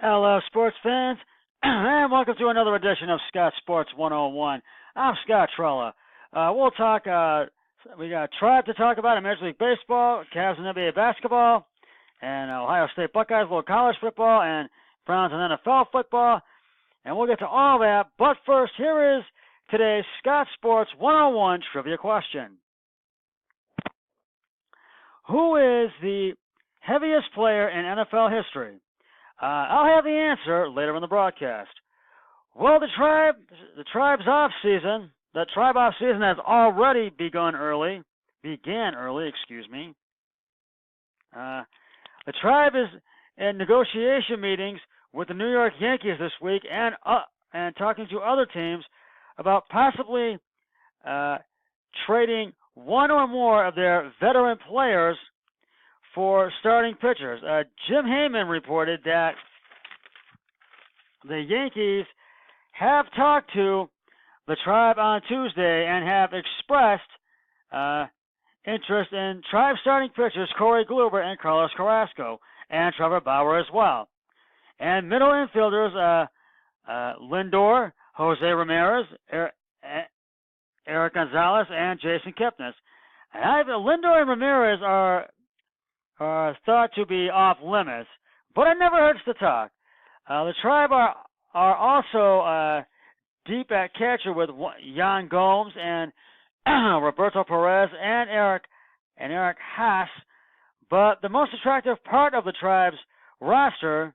Hello, sports fans, and welcome to another edition of Scott Sports 101. I'm Scott Trella. We'll talk, we got Tribe to talk about in Major League Baseball, Cavs and NBA basketball, and Ohio State Buckeyes, little college football, and Browns and NFL football, and we'll get to all that. But first, here is today's Scott Sports 101 trivia question. Who is the heaviest player in NFL history? I'll have the answer later in the broadcast. Well, the tribe's off season has already began early. The tribe is in negotiation meetings with the New York Yankees this week and talking to other teams about possibly trading one or more of their veteran players for starting pitchers. Jim Heyman reported that the Yankees have talked to the Tribe on Tuesday and have expressed interest in Tribe starting pitchers Corey Kluber and Carlos Carrasco, and Trevor Bauer as well. And middle infielders Lindor, Jose Ramirez, Eric Gonzalez, and Jason Kipnis. Lindor and Ramirez are thought to be off limits, but it never hurts to talk. The Tribe are also deep at catcher with Yan Gomes and Roberto Perez and Eric Haas, but the most attractive part of the Tribe's roster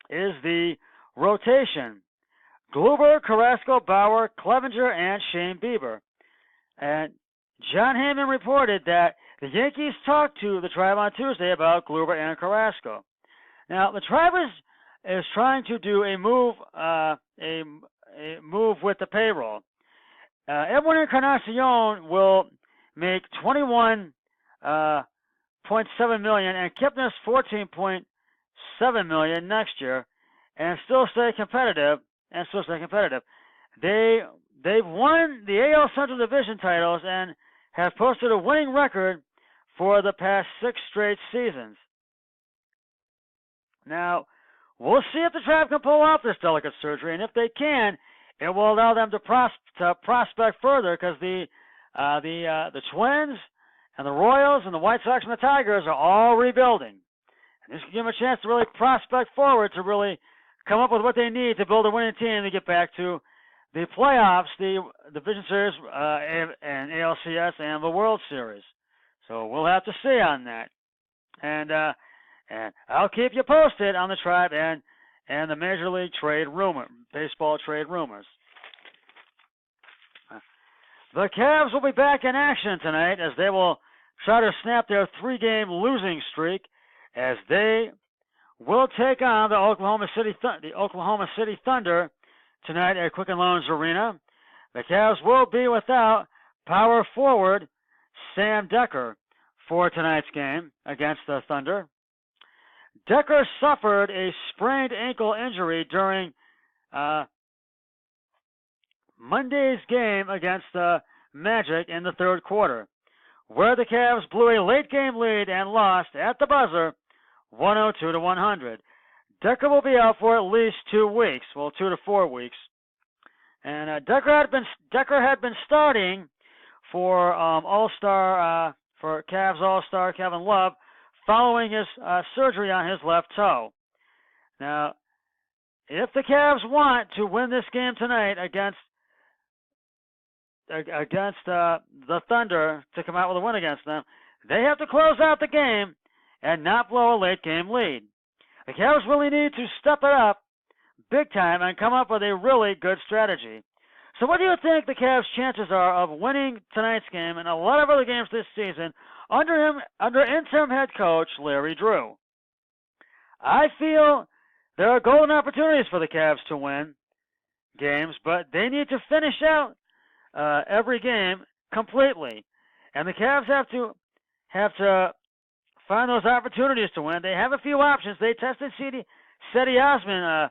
is the rotation. Kluber, Carrasco, Bauer, Clevenger, and Shane Bieber. And John Heyman reported that the Yankees talked to the Tribe on Tuesday about Kluber and Carrasco. Now, the Tribe is trying to do a move with the payroll. Edwin Encarnacion will make $21.7 million and Kipnis $14.7 million next year, and still stay competitive. They've won the AL Central Division titles and have posted a winning record for the past 6 straight seasons. Now, we'll see if the Tribe can pull off this delicate surgery, and if they can, it will allow them to prospect further, because the Twins and the Royals and the White Sox and the Tigers are all rebuilding. And this will give them a chance to really prospect forward, to really come up with what they need to build a winning team to get back to the playoffs, the Division Series, and ALCS, and the World Series. So we'll have to see on that. And I'll keep you posted on the Tribe and the Major League baseball trade rumors. The Cavs will be back in action tonight as they will try to snap their 3-game losing streak, as they will take on the Oklahoma City Thunder tonight at Quicken Loans Arena. The Cavs will be without power forward Sam Decker for tonight's game against the Thunder. Decker suffered a sprained ankle injury during Monday's game against the Magic in the third quarter, where the Cavs blew a late-game lead and lost at the buzzer 102-100. Decker will be out for at least 2 weeks, 2 to 4 weeks. And Decker had been starting for for Cavs All-Star Kevin Love following his surgery on his left toe. Now, if the Cavs want to win this game tonight against the Thunder, to come out with a win against them, they have to close out the game and not blow a late game lead. The Cavs really need to step it up big time and come up with a really good strategy. So what do you think the Cavs' chances are of winning tonight's game and a lot of other games this season under interim head coach Larry Drew? I feel there are golden opportunities for the Cavs to win games, but they need to finish out every game completely. And the Cavs have to find those opportunities to win. They have a few options. They tested Cedi Osman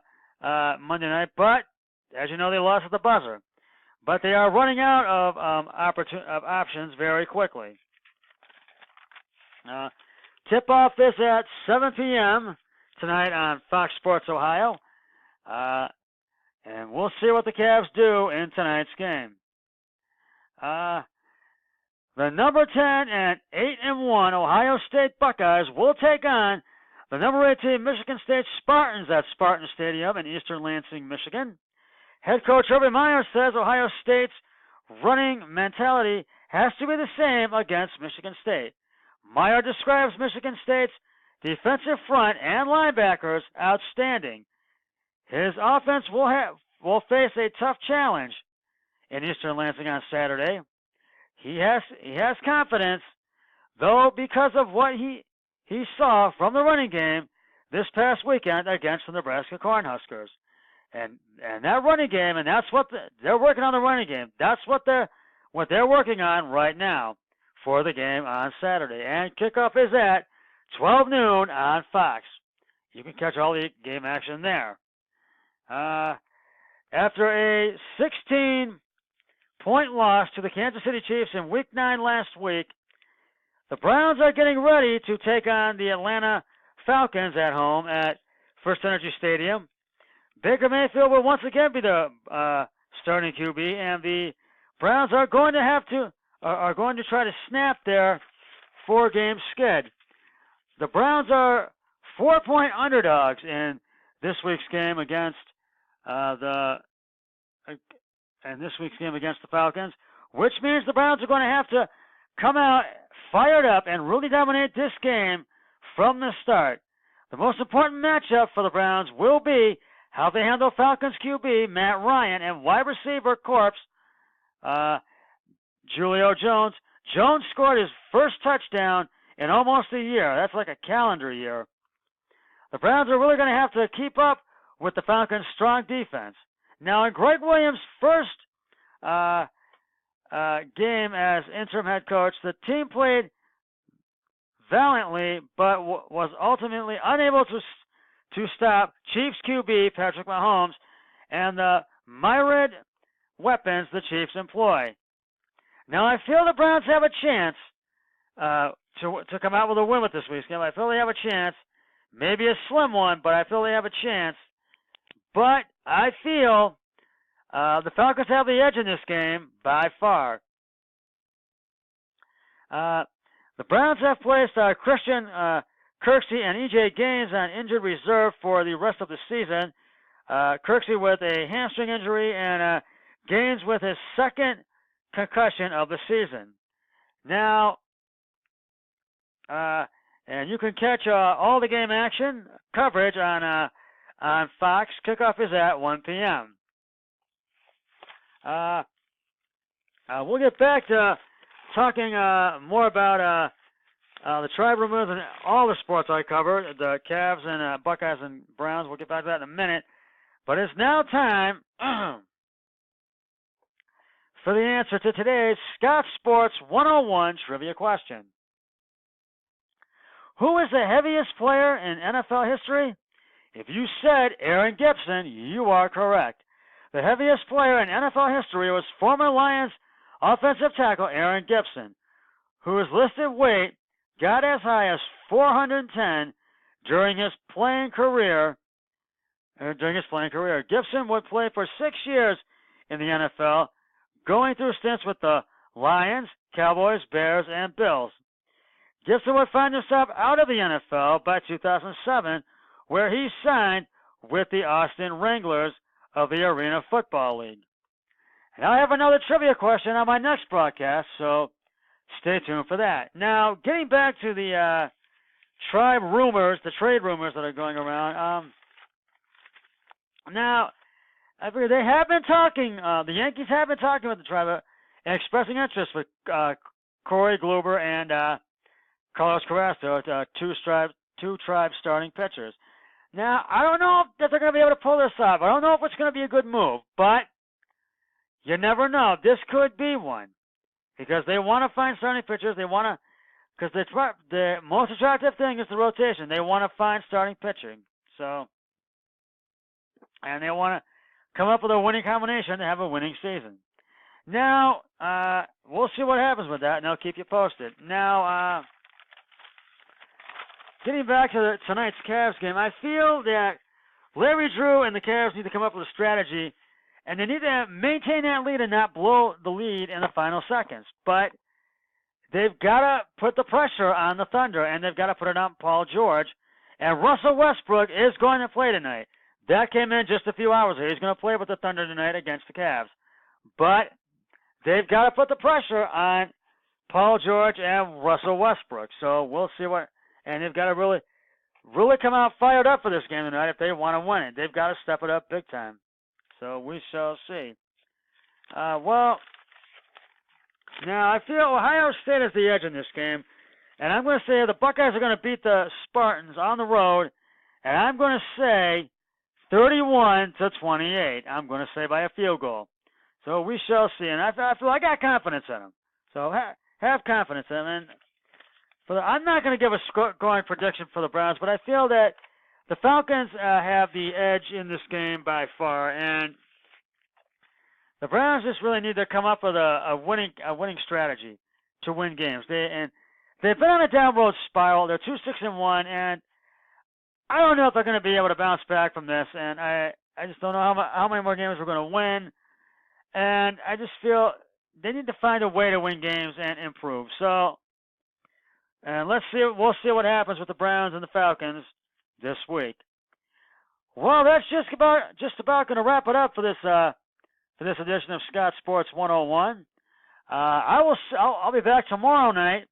Monday night, but as you know, they lost at the buzzer. But they are running out of options very quickly. Tip-off is at 7 p.m. tonight on Fox Sports Ohio. And we'll see what the Cavs do in tonight's game. The number 10 and 8-1 Ohio State Buckeyes will take on the number 18 Michigan State Spartans at Spartan Stadium in Eastern Lansing, Michigan. Head coach Urban Meyer says Ohio State's running mentality has to be the same against Michigan State. Meyer describes Michigan State's defensive front and linebackers outstanding. His offense will face a tough challenge in Eastern Lansing on Saturday. He has confidence, though, because of what he saw from the running game this past weekend against the Nebraska Cornhuskers. And that running game, and that's what they're working on, the running game. That's what they're working on right now for the game on Saturday. And kickoff is at 12 noon on Fox. You can catch all the game action there. After a 16-point loss to the Kansas City Chiefs in Week 9 last week, the Browns are getting ready to take on the Atlanta Falcons at home at First Energy Stadium. Baker Mayfield will once again be the starting QB, and the Browns are going to try to snap their 4-game skid. The Browns are 4-point underdogs in this week's game against the Falcons, which means the Browns are going to have to come out fired up and really dominate this game from the start. The most important matchup for the Browns will be how they handle Falcons QB Matt Ryan and wide receiver corps Julio Jones. Jones scored his first touchdown in almost a year. That's like a calendar year. The Browns are really going to have to keep up with the Falcons' strong defense. Now, in Greg Williams' first game as interim head coach, the team played valiantly, but was ultimately unable to stop Chiefs QB Patrick Mahomes and the myriad weapons the Chiefs employ. Now, I feel the Browns have a chance to come out with a win with this week's game. I feel they have a chance, maybe a slim one, but I feel they have a chance. But I feel the Falcons have the edge in this game by far. The Browns have placed Christian Kirksey and E.J. Gaines on injured reserve for the rest of the season. Kirksey with a hamstring injury and Gaines with his second concussion of the season. Now, and you can catch all the game action coverage on Fox. Kickoff is at 1 p.m. We'll get back to talking more about the Tribe Rumors and all the sports I cover, the Cavs and Buckeyes and Browns. We'll get back to that in a minute. But it's now time for the answer to today's Scott Sports 101 trivia question. Who is the heaviest player in NFL history? If you said Aaron Gibson, you are correct. The heaviest player in NFL history was former Lions offensive tackle Aaron Gibson, whose listed weight got as high as 410 during his playing career. Gibson would play for 6 years in the NFL, going through stints with the Lions, Cowboys, Bears, and Bills. Gibson would find himself out of the NFL by 2007, where he signed with the Austin Wranglers of the Arena Football League. And I have another trivia question on my next broadcast, so stay tuned for that. Now, getting back to the trade rumors that are going around. Now, I figure they have been talking, the Yankees have been talking with the Tribe and expressing interest with Corey Kluber and Carlos Carrasco, two Tribe starting pitchers. Now, I don't know if they're going to be able to pull this off. I don't know if it's going to be a good move, but you never know. This could be one because they want to find starting pitchers. They want to, because the most attractive thing is the rotation. They want to find starting pitching. So, and they want to come up with a winning combination to have a winning season. Now, we'll see what happens with that, and I'll keep you posted. Now, getting back to tonight's Cavs game, I feel that Larry Drew and the Cavs need to come up with a strategy, and they need to maintain that lead and not blow the lead in the final seconds. But they've got to put the pressure on the Thunder, and they've got to put it on Paul George. And Russell Westbrook is going to play tonight. That came in just a few hours ago. He's going to play with the Thunder tonight against the Cavs. But they've got to put the pressure on Paul George and Russell Westbrook. So we'll see what, and they've got to really come out fired up for this game tonight if they want to win it. They've got to step it up big time. So we shall see. Well, now I feel Ohio State is the edge in this game, and I'm going to say the Buckeyes are going to beat the Spartans on the road, and I'm going to say 31-28. I'm going to say by a field goal. So we shall see, and I feel I got confidence in them. So have confidence in them. And I'm not going to give a scoring prediction for the Browns, but I feel that the Falcons have the edge in this game by far, and the Browns just really need to come up with a winning strategy to win games. They've been on a downward spiral. They're 2-6-1, and I don't know if they're going to be able to bounce back from this. And I just don't know how many more games we're going to win. And I just feel they need to find a way to win games and improve. So, and we'll see what happens with the Browns and the Falcons this week. Well, that's just about going to wrap it up for this edition of Scott Sports 101. I'll be back tomorrow night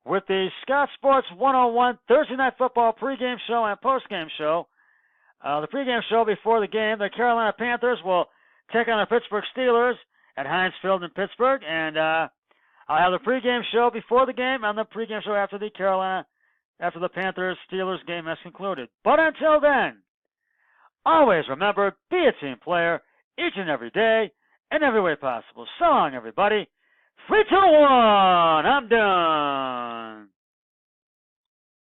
with the Scott Sports 101 Thursday Night Football pregame show and postgame show. The pregame show before the game, the Carolina Panthers will take on the Pittsburgh Steelers at Heinz Field in Pittsburgh, and I'll have the pregame show before the game and the pregame show after the Panthers-Steelers game has concluded. But until then, always remember, be a team player each and every day in every way possible. So long, everybody. 3, 2, 1. I'm done.